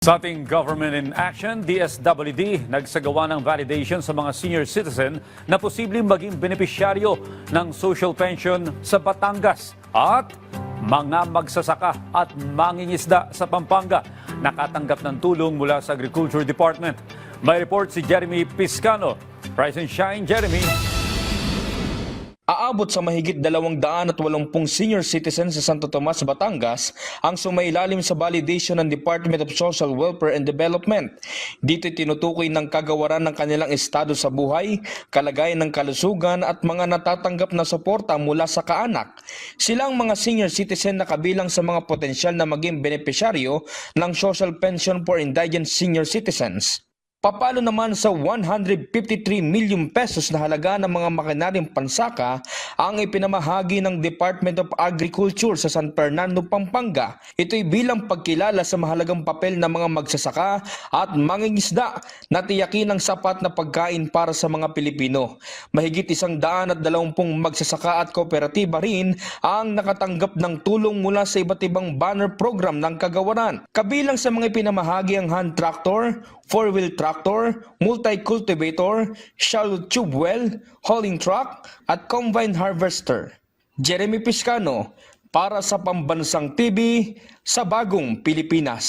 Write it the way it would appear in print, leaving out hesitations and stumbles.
Sa ating Government in Action, DSWD nagsagawa ng validation sa mga senior citizen na posibleng maging benepisyaryo ng social pension sa Batangas at mga magsasaka at mangingisda sa Pampanga nakatanggap ng tulong mula sa Agriculture Department. May report si Jeremy Piscano. Rise and shine, Jeremy. Aabot sa mahigit 280 senior citizens sa Santo Tomas, Batangas ang sumailalim sa validation ng Department of Social Welfare and Development. Dito tinutukoy ng kagawaran ng kanilang estado sa buhay, kalagayan ng kalusugan at mga natatanggap na suporta mula sa kaanak. Silang mga senior citizen na kabilang sa mga potensyal na maging benepisyaryo ng Social Pension for Indigent Senior Citizens. Papalo naman sa 153 million pesos na halaga ng mga makinaryang pansaka ang ipinamahagi ng Department of Agriculture sa San Fernando, Pampanga. Ito'y bilang pagkilala sa mahalagang papel ng mga magsasaka at mangingisda na tiyakin ng sapat na pagkain para sa mga Pilipino. Mahigit 120 magsasaka at kooperatiba rin ang nakatanggap ng tulong mula sa iba't ibang banner program ng kagawaran. Kabilang sa mga ipinamahagi ang hand tractor, four-wheel tractor, multi-cultivator, shallow tube well, hauling truck, at combine harvester. Jeremy Piscano, para sa Pambansang TV, sa Bagong Pilipinas.